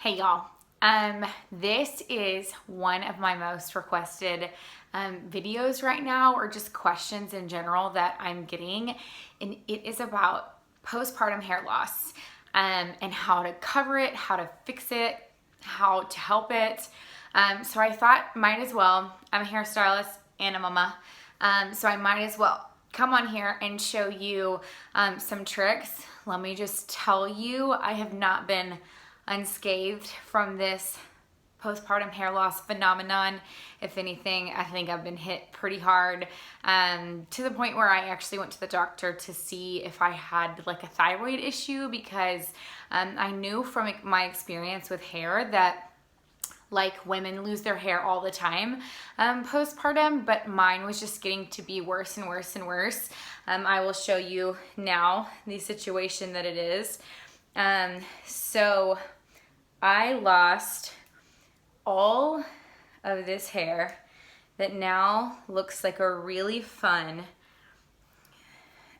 Hey y'all, this is one of my most requested videos right now, or just questions in general that I'm getting, and it is about postpartum hair loss and how to cover it, how to fix it, how to help it. So I thought might as well, I'm a hairstylist and a mama, so I might as well come on here and show you some tricks. Let me just tell you, I have not been unscathed from this postpartum hair loss phenomenon. If anything, I think I've been hit pretty hard, to the point where I actually went to the doctor to see if I had like a thyroid issue, because I knew from my experience with hair that like women lose their hair all the time postpartum, but mine was just getting to be worse and worse and worse. I will show you now the situation that it is. So I lost all of this hair that now looks like a really fun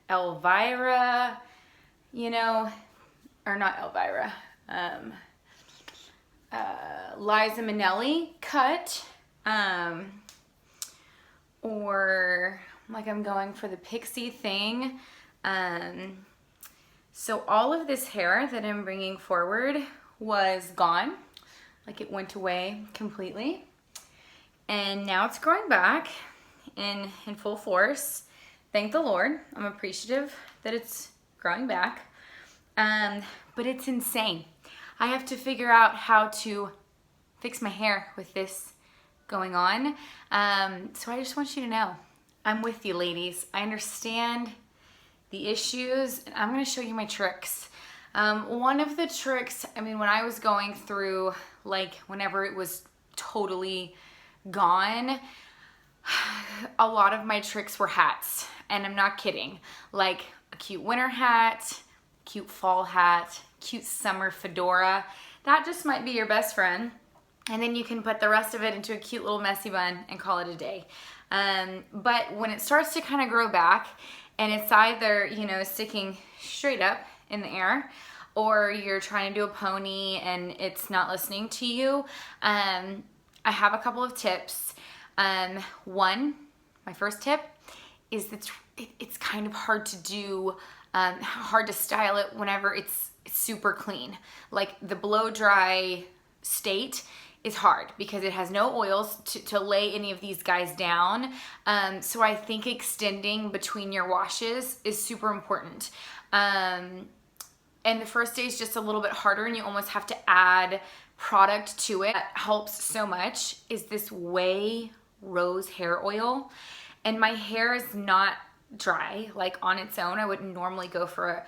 Elvira, or not Elvira, Liza Minnelli cut, or like I'm going for the pixie thing. So all of this hair that I'm bringing forward was gone, like it went away completely, and now it's growing back in full force. Thank the Lord. I'm appreciative that it's growing back, but it's insane. I have to figure out how to fix my hair with this going on. So I just want you to know, I'm with you, ladies. I understand the issues, and I'm gonna show you my tricks. One of the tricks, when I was going through, like whenever it was totally gone, a lot of my tricks were hats, and I'm not kidding. Like a cute winter hat, cute fall hat, cute summer fedora. That just might be your best friend. And then you can put the rest of it into a cute little messy bun and call it a day. But when it starts to kind of grow back, and it's either, sticking straight up in the air, or you're trying to do a pony and it's not listening to you, I have a couple of tips. One, my first tip is that it's kind of hard to do, hard to style it whenever it's super clean. Like the blow dry state is hard because it has no oils to lay any of these guys down. So I think extending between your washes is super important. And the first day is just a little bit harder, and you almost have to add product to it. That helps so much is this Ouai rose hair oil. And my hair is not dry, like on its own. I wouldn't normally go for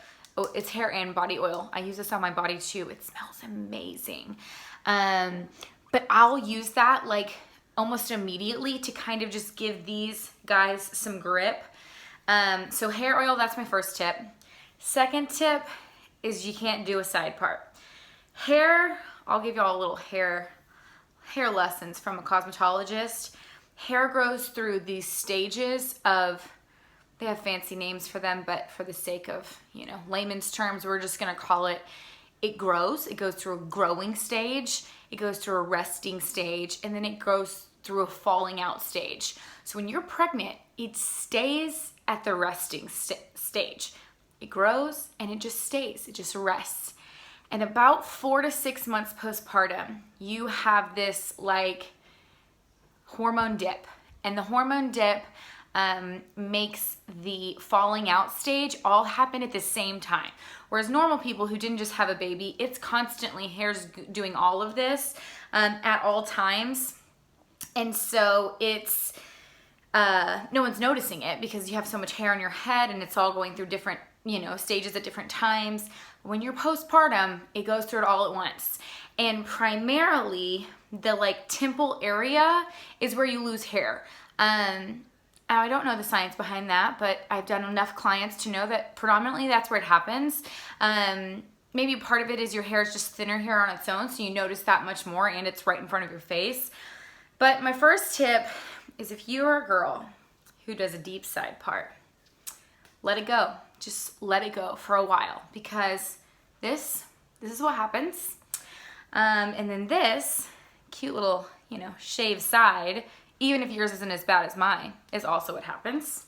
it's hair and body oil. I use this on my body too. It smells amazing. But I'll use that like almost immediately to kind of just give these guys some grip. So hair oil, that's my first tip. Second tip is you can't do a side part. Hair, I'll give y'all a little hair lessons from a cosmetologist. Hair grows through these stages of, they have fancy names for them, but for the sake of, layman's terms, we're just gonna call it, it grows. It goes through a growing stage, it goes through a resting stage, and then it goes through a falling out stage. So when you're pregnant, it stays at the resting stage. It grows and it just stays, it just rests. And about 4 to 6 months postpartum, you have this like hormone dip. And the hormone dip makes the falling out stage all happen at the same time. Whereas normal people who didn't just have a baby, it's constantly, hair's doing all of this at all times. And so it's, no one's noticing it because you have so much hair on your head and it's all going through different, stages at different times. When you're postpartum, it goes through it all at once. And primarily the like temple area is where you lose hair. I don't know the science behind that, but I've done enough clients to know that predominantly that's where it happens. Maybe part of it is your hair is just thinner here on its own, so you notice that much more, and it's right in front of your face. But my first tip is, if you are a girl who does a deep side part, let it go. Just let it go for a while, because this is what happens. And then this cute little, you know, shaved side, even if yours isn't as bad as mine, is also what happens.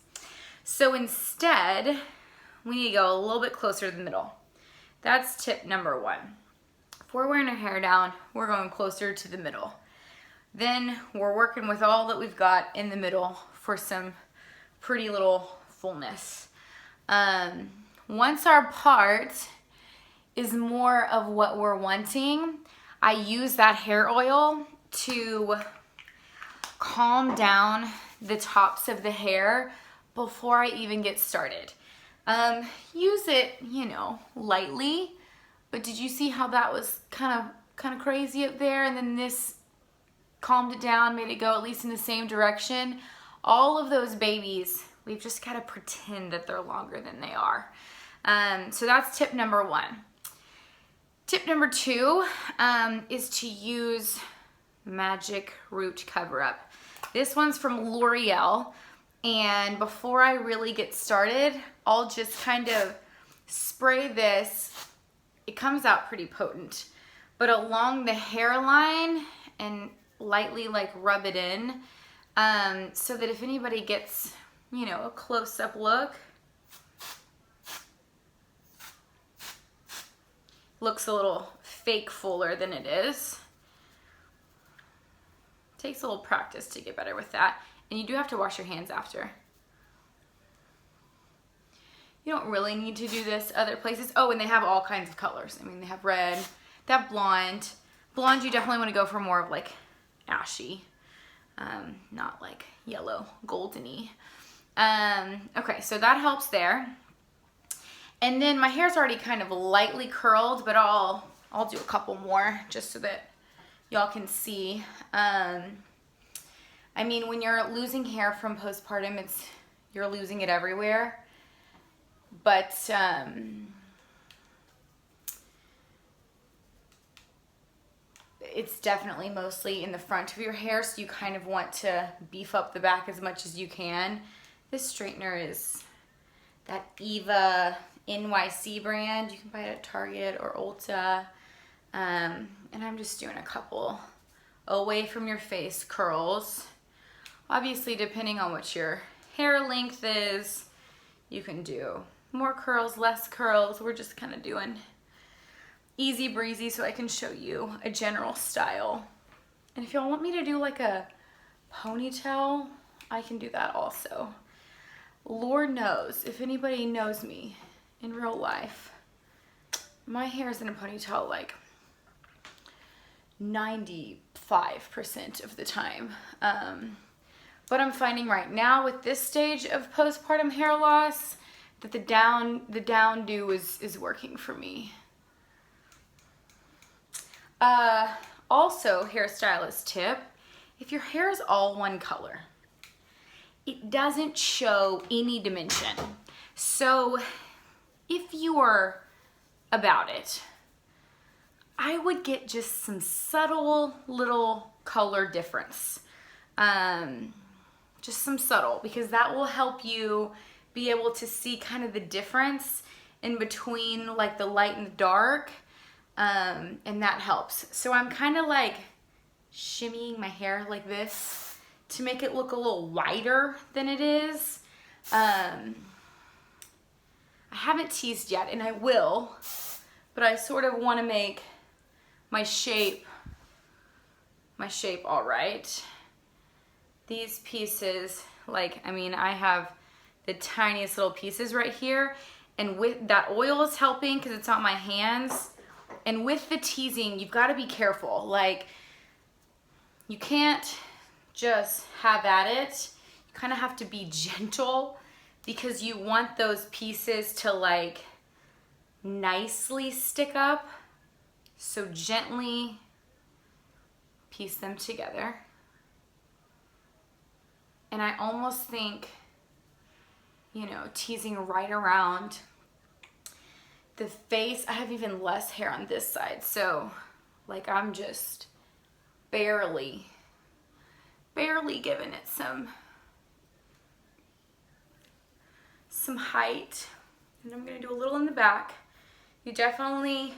So instead, we need to go a little bit closer to the middle. That's tip number 1. If we're wearing our hair down, we're going closer to the middle. Then we're working with all that we've got in the middle for some pretty little fullness. Once our part is more of what we're wanting, I use that hair oil to calm down the tops of the hair before I even get started. Use it, you know, lightly, but did you see how that was kind of crazy up there, and then this calmed it down, made it go at least in the same direction? All of those babies, we've just got to pretend that they're longer than they are. So that's tip number 1. Tip number 2 is to use Magic Root Cover Up. This one's from L'Oreal, and before I really get started, I'll just kind of spray this. It comes out pretty potent, but along the hairline and lightly like rub it in, so that if anybody gets, you know, a close-up look, looks a little fake fuller than it is. Takes a little practice to get better with that. And you do have to wash your hands after. You don't really need to do this other places. Oh, and they have all kinds of colors. I mean, they have red, they have blonde. Blonde, you definitely want to go for more of like ashy, not like yellow, goldeny. Okay, so that helps there. And then my hair's already kind of lightly curled, but I'll do a couple more just so that y'all can see. I mean, when you're losing hair from postpartum, you're losing it everywhere. But it's definitely mostly in the front of your hair, so you kind of want to beef up the back as much as you can. This straightener is that Eva NYC brand. You can buy it at Target or Ulta. And I'm just doing a couple away from your face curls. Obviously, depending on what your hair length is, you can do more curls, less curls. We're just kind of doing easy breezy so I can show you a general style. And if y'all want me to do like a ponytail, I can do that also. Lord knows, if anybody knows me in real life, my hair is in a ponytail like 95% of the time. But I'm finding right now with this stage of postpartum hair loss that the down do is working for me. Also, hairstylist tip, if your hair is all one color, it doesn't show any dimension. So if you are about it, I would get just some subtle little color difference. Just some subtle, because that will help you be able to see kind of the difference in between like the light and the dark. And that helps. So I'm kind of like shimmying my hair like this to make it look a little wider than it is. I haven't teased yet, and I will, but I sort of want to make my shape all right. These pieces, like, I mean, I have the tiniest little pieces right here, and with that oil is helping because it's on my hands. And with the teasing, you've got to be careful. Like, you can't just have at it. You kind of have to be gentle because you want those pieces to like nicely stick up. So gently piece them together. And I almost think, you know, teasing right around the face. I have even less hair on this side, so like I'm just barely giving it some height. And I'm gonna do a little in the back. You definitely,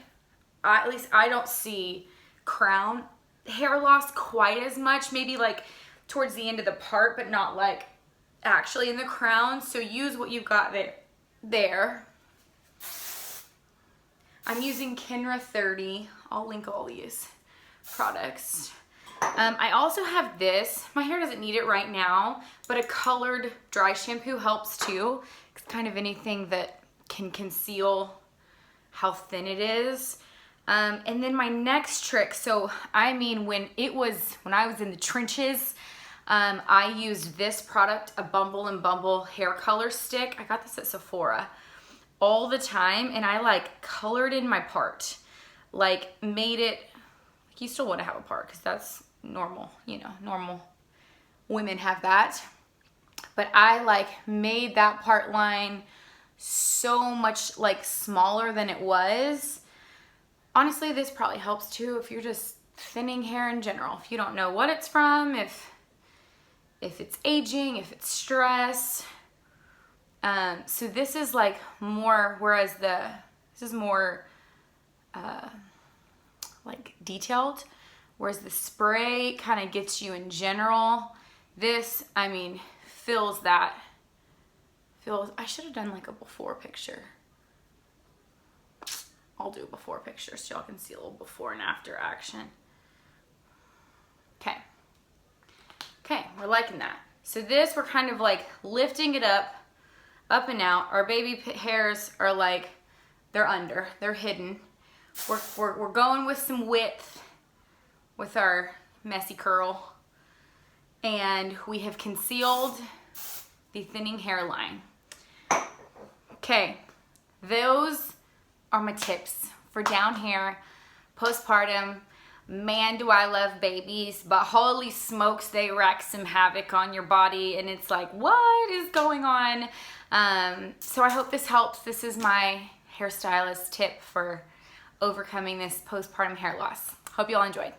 at least I don't see crown hair loss quite as much, maybe like towards the end of the part, but not like actually in the crown. So use what you've got there. I'm using Kenra 30. I'll link all these products. I also have this. My hair doesn't need it right now, but a colored dry shampoo helps too. It's kind of anything that can conceal how thin it is. And then my next trick, so I mean when I was in the trenches, I used this product, a Bumble hair color stick. I got this at Sephora all the time, and I like colored in my part, like made it, like you still want to have a part because that's normal, you know, normal women have that. But I like made that part line so much like smaller than it was. Honestly, this probably helps too if you're just thinning hair in general. If you don't know what it's from, if it's aging, if it's stress. So this is like more, whereas this is more like detailed, whereas the spray kind of gets you in general. This, I mean, I should have done like a before picture. I'll do a before picture so y'all can see a little before and after action. Okay, we're liking that. So this, we're kind of like lifting it up and out. Our baby hairs are like, they're hidden. We're going with some width with our messy curl. And we have concealed the thinning hairline. Okay, those are my tips for down hair, postpartum. Man, do I love babies, but holy smokes, they wreak some havoc on your body, and it's like, what is going on? So I hope this helps. This is my hairstylist tip for overcoming this postpartum hair loss. Hope you all enjoyed.